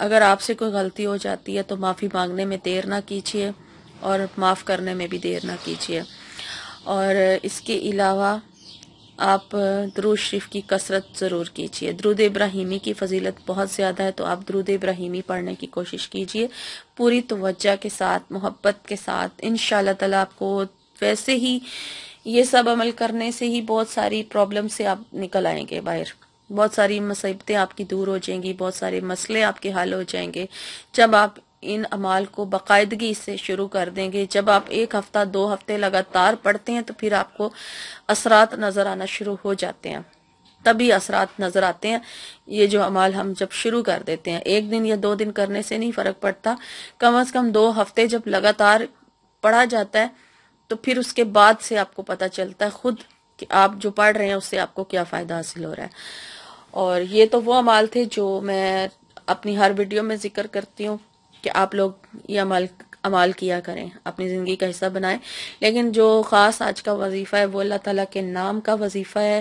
اگر آپ سے کوئی غلطی ہو جاتی ہے تو معافی مانگنے میں دیر نہ کیجیے اور معاف کرنے میں بھی دیر نہ کیجیے. اور اس کے علاوہ آپ درود شریف کی کثرت ضرور کیجیے. درود ابراہیمی کی فضیلت بہت زیادہ ہے، تو آپ درود ابراہیمی پڑھنے کی کوشش کیجیے پوری توجہ کے ساتھ، محبت کے ساتھ. انشاءاللہ تعالیٰ آپ کو ویسے ہی یہ سب عمل کرنے سے ہی بہت ساری پرابلم سے آپ نکل آئیں گے باہر، بہت ساری مصیبتیں آپ کی دور ہو جائیں گی، بہت سارے مسئلے آپ کے حل ہو جائیں گے جب آپ ان اعمال کو باقاعدگی سے شروع کر دیں گے. جب آپ 1 ہفتہ 2 ہفتے لگاتار پڑھتے ہیں تو پھر آپ کو اثرات نظر آنا شروع ہو جاتے ہیں، تبھی اثرات نظر آتے ہیں. یہ جو اعمال ہم جب شروع کر دیتے ہیں، 1 دن یا 2 دن کرنے سے نہیں فرق پڑتا، کم از کم 2 ہفتے جب لگاتار پڑھا جاتا ہے تو پھر اس کے بعد سے آپ کو پتہ چلتا ہے خود کہ آپ جو پڑھ رہے ہیں اس سے آپ کو کیا فائدہ حاصل ہو رہا ہے. اور یہ تو وہ اعمال تھے جو میں اپنی ہر ویڈیو میں ذکر کرتی ہوں کہ آپ لوگ یہ عمال کیا کریں، اپنی زندگی کا حصہ بنائیں. لیکن جو خاص آج کا وظیفہ ہے وہ اللہ تعالیٰ کے نام کا وظیفہ ہے،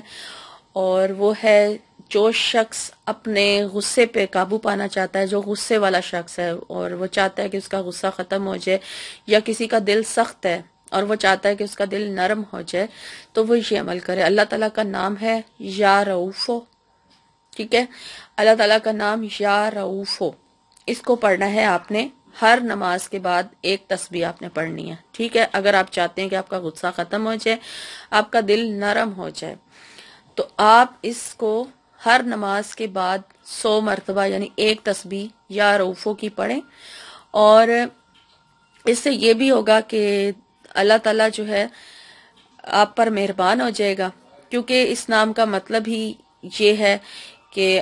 اور وہ ہے جو شخص اپنے غصے پہ قابو پانا چاہتا ہے، جو غصے والا شخص ہے اور وہ چاہتا ہے کہ اس کا غصہ ختم ہو جائے، یا کسی کا دل سخت ہے اور وہ چاہتا ہے کہ اس کا دل نرم ہو جائے، تو وہ یہ عمل کرے. اللہ تعالیٰ کا نام ہے یا رؤوفو، ٹھیک ہے؟ اللہ تعالیٰ کا نام یا رؤوفو، اس کو پڑھنا ہے آپ نے ہر نماز کے بعد. 1 تسبیح آپ نے پڑھنی ہے، ٹھیک ہے؟ اگر آپ چاہتے ہیں کہ آپ کا غصہ ختم ہو جائے، آپ کا دل نرم ہو جائے، تو آپ اس کو ہر نماز کے بعد 100 مرتبہ یعنی 1 تسبیح یا رؤوفو کی پڑھیں. اور اس سے یہ بھی ہوگا کہ اللہ تعالیٰ جو ہے آپ پر مہربان ہو جائے گا، کیونکہ اس نام کا مطلب ہی یہ ہے کہ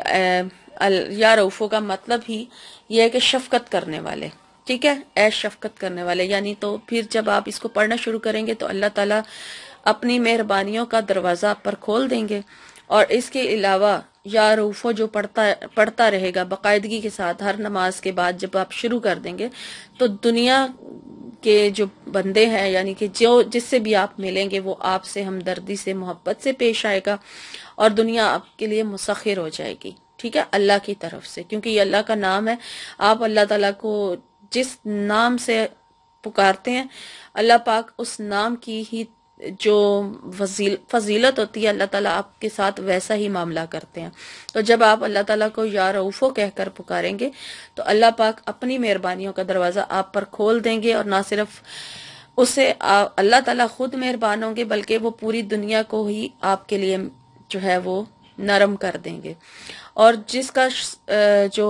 یا رؤوفو کا مطلب ہی یہ ہے کہ شفقت کرنے والے، ٹھیک ہے؟ اے شفقت کرنے والے. یعنی تو پھر جب آپ اس کو پڑھنا شروع کریں گے تو اللہ تعالیٰ اپنی مہربانیوں کا دروازہ آپ پر کھول دیں گے. اور اس کے علاوہ یا رؤوفو جو پڑھتا رہے گا باقاعدگی کے ساتھ ہر نماز کے بعد، جب آپ شروع کر دیں گے تو دنیا کے جو بندے ہیں، یعنی کہ جس سے بھی آپ ملیں گے، وہ آپ سے ہمدردی سے، محبت سے پیش آئے گا، اور دنیا آپ کے لیے مسخر ہو جائے گی، ٹھیک ہے؟ اللہ کی طرف سے، کیونکہ یہ اللہ کا نام ہے. آپ اللہ تعالیٰ کو جس نام سے پکارتے ہیں، اللہ پاک اس نام کی ہی جو فضیلت ہوتی ہے، اللہ تعالیٰ آپ کے ساتھ ویسا ہی معاملہ کرتے ہیں. تو جب آپ اللہ تعالیٰ کو یا رؤوفو کہہ کر پکاریں گے تو اللہ پاک اپنی مہربانیوں کا دروازہ آپ پر کھول دیں گے، اور نہ صرف اسے اللہ تعالیٰ خود مہربان ہوں گے بلکہ وہ پوری دنیا کو ہی آپ کے لیے جو ہے وہ نرم کر دیں گے. اور جس کا جو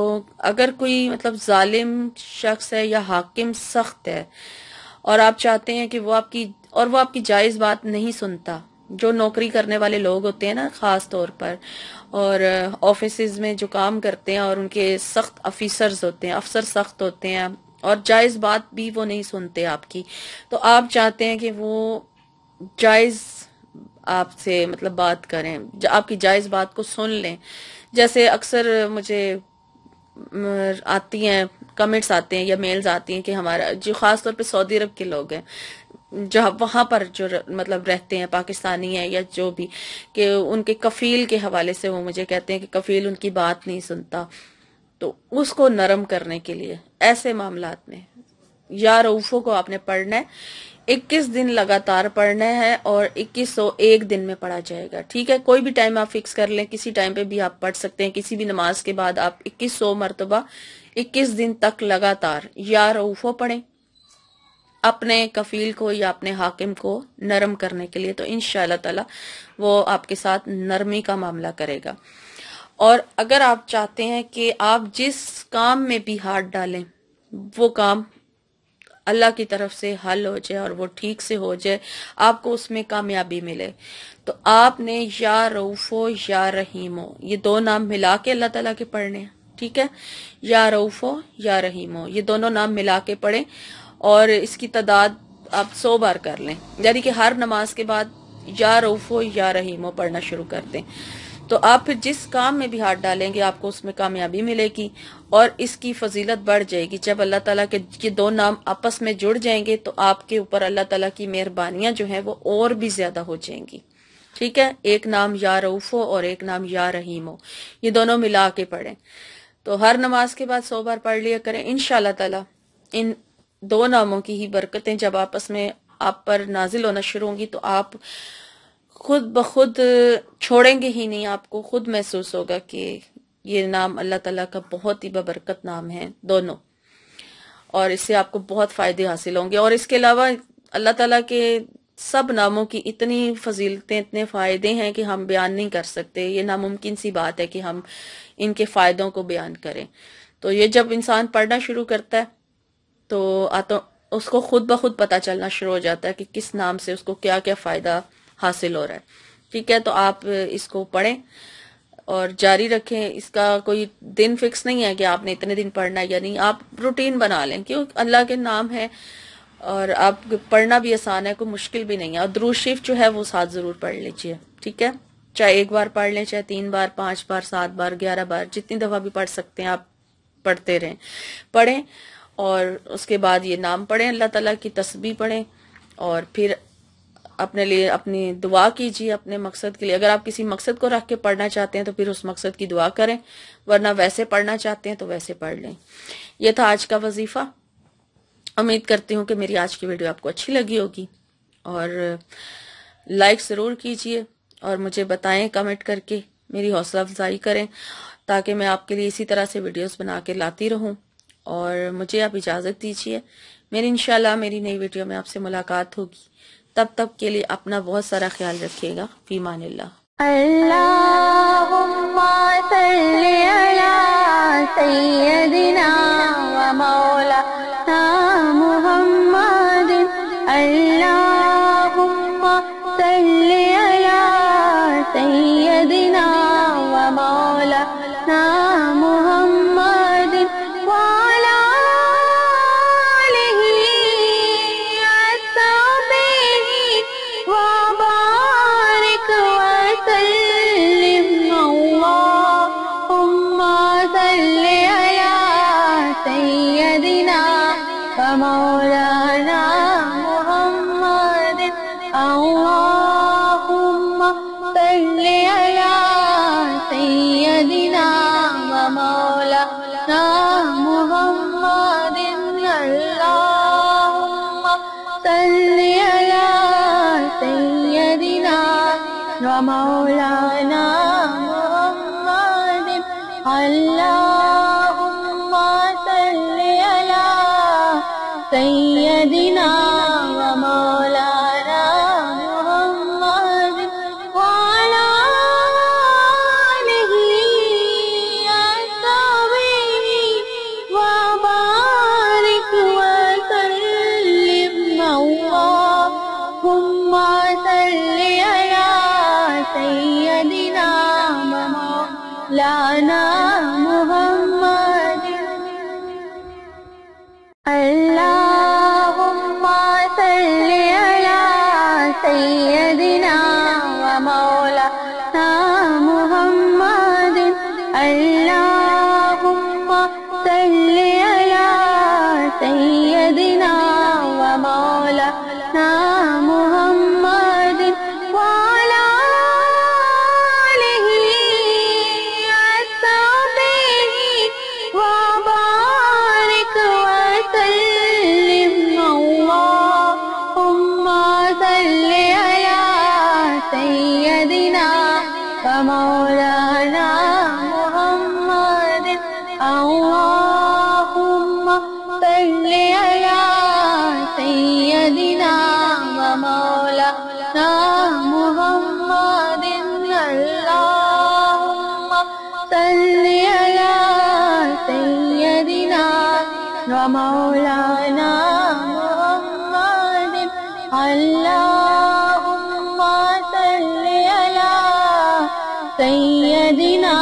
اگر کوئی مطلب ظالم شخص ہے یا حاکم سخت ہے اور آپ چاہتے ہیں کہ وہ آپ کی جائز بات نہیں سنتا، جو نوکری کرنے والے لوگ ہوتے ہیں نا خاص طور پر، اور آفیسز میں جو کام کرتے ہیں اور ان کے سخت افیسرز ہوتے ہیں، افسر سخت ہوتے ہیں اور جائز بات بھی وہ نہیں سنتے آپ کی، تو آپ چاہتے ہیں کہ وہ جائز آپ سے مطلب بات کریں، آپ کی جائز بات کو سن لیں. جیسے اکثر مجھے آتی ہیں کمنٹس آتے ہیں یا میلز آتی ہیں کہ ہمارا جو خاص طور پہ سعودی عرب کے لوگ ہیں، جو وہاں پر جو مطلب رہتے ہیں، پاکستانی ہیں یا جو بھی، کہ ان کے کفیل کے حوالے سے وہ مجھے کہتے ہیں کہ کفیل ان کی بات نہیں سنتا. تو اس کو نرم کرنے کے لیے ایسے معاملات میں یا رؤوفو کو آپ نے پڑھنا ہے. 21 دن لگاتار پڑھنا ہے اور 2101 دن میں پڑھا جائے گا، ٹھیک ہے؟ کوئی بھی ٹائم آپ فکس کر لیں، کسی ٹائم پہ بھی آپ پڑھ سکتے ہیں. کسی بھی نماز کے بعد آپ 2100 مرتبہ 21 دن تک لگاتار یا رؤوفو پڑھیں اپنے کفیل کو یا اپنے حاکم کو نرم کرنے کے لیے. تو انشاءاللہ تعالی وہ آپ کے ساتھ نرمی کا معاملہ کرے گا. اور اگر آپ چاہتے ہیں کہ آپ جس کام میں بھی ہاتھ ڈالیں وہ کام اللہ کی طرف سے حل ہو جائے اور وہ ٹھیک سے ہو جائے، آپ کو اس میں کامیابی ملے، تو آپ نے یا رؤوفو یا رحیمو یہ 2 نام ملا کے اللہ تعالیٰ کے پڑھنے ہیں، ٹھیک ہے؟ یا رؤوفو یا رحیمو یہ دونوں نام ملا کے پڑھیں، اور اس کی تعداد آپ 100 بار کر لیں، یعنی کہ ہر نماز کے بعد یا رؤوفو یا رحیمو پڑھنا شروع کر دیں. تو آپ پھر جس کام میں بھی ہاتھ ڈالیں گے آپ کو اس میں کامیابی ملے گی اور اس کی فضیلت بڑھ جائے گی. جب اللہ تعالیٰ کے یہ 2 نام آپس میں جڑ جائیں گے تو آپ کے اوپر اللہ تعالیٰ کی مہربانیاں جو ہیں وہ اور بھی زیادہ ہو جائیں گی، ٹھیک ہے؟ ایک نام یا رؤوفو اور ایک نام یا رحیمو، یہ دونوں ملا کے پڑھیں. تو ہر نماز کے بعد 100 بار پڑھ لیا کریں انشاءاللہ تعالی. ان دو ناموں کی ہی برکتیں جب آپس میں آپ پر نازل ہونا شروع ہوں گی تو آپ خود بخود چھوڑیں گے ہی نہیں. آپ کو خود محسوس ہوگا کہ یہ نام اللہ تعالیٰ کا بہت ہی ببرکت نام ہے دونوں، اور اس سے آپ کو بہت فائدے حاصل ہوں گے. اور اس کے علاوہ اللہ تعالیٰ کے سب ناموں کی اتنی فضیلتیں، اتنے فائدے ہیں کہ ہم بیان نہیں کر سکتے. یہ ناممکن سی بات ہے کہ ہم ان کے فائدوں کو بیان کریں. تو یہ جب انسان پڑھنا شروع کرتا ہے تو اس کو خود بخود پتہ چلنا شروع ہو جاتا ہے کہ کس نام سے اس کو کیا کیا فائدہ حاصل ہو رہا ہے. ٹھیک ہے، تو آپ اس کو پڑھیں اور جاری رکھیں. اس کا کوئی دن فکس نہیں ہے کہ آپ نے اتنے دن پڑھنا ہے یا نہیں. آپ روٹین بنا لیں، کیوں اللہ کے نام ہے اور آپ پڑھنا بھی آسان ہے، کوئی مشکل بھی نہیں ہے. اور درود شریف جو ہے وہ ساتھ ضرور پڑھ لیجئے. ٹھیک ہے، چاہے ایک بار پڑھ لیں، چاہے 3 بار، 5 بار، 7 بار، 11 بار، جتنی دفعہ بھی پڑھ سکتے ہیں آپ پڑھتے رہیں. پڑھیں اور اس کے بعد یہ نام پڑھیں، اللہ تعالیٰ کی تسبیح پڑھیں، اور پھر اپنے لیے اپنی دعا کیجیے اپنے مقصد کے لیے. اگر آپ کسی مقصد کو رکھ کے پڑھنا چاہتے ہیں تو پھر اس مقصد کی دعا کریں، ورنہ ویسے پڑھنا چاہتے ہیں تو ویسے پڑھ لیں. یہ تھا آج کا وظیفہ. امید کرتی ہوں کہ میری آج کی ویڈیو آپ کو اچھی لگی ہوگی، اور لائک ضرور کیجیے اور مجھے بتائیں کمنٹ کر کے، میری حوصلہ افزائی کریں تاکہ میں آپ کے لیے اسی طرح سے ویڈیوز بنا کے لاتی رہوں. اور مجھے آپ اجازت دیجیے، انشاءاللہ میری نئی ویڈیو میں آپ سے ملاقات ہوگی. تب تک کے لیے اپنا بہت سارا خیال رکھیے گا. فی امان اللہ. اللهم صل على سيدنا ومولانا محمد. اللهم صل على سيدنا ومولانا محمد وعلى آله وصحبه وبارك وسلم. اللهم صل على سيدنا ومولانا محمد. اللهم صل على سيدنا ومولانا محمد. اللهم صل على سيدنا ومولانا محمد. اللهم صل على سيدنا ومولانا محمد وعلى آله وصحبه وبارك وسلم. اللهم صل على سيدنا ومولانا محمد. اللهم صل على سيدنا ومولانا محمد. اللهم صل على سيدنا ومولانا محمد وعلى آله وصحبه وبارك وسلم. اللهم صل على سيدنا ومولانا محمد. اللهم صل على سيدنا ومولانا محمد. اللهم صل على سيدنا ومولانا محمد. اللهم صل على سيدنا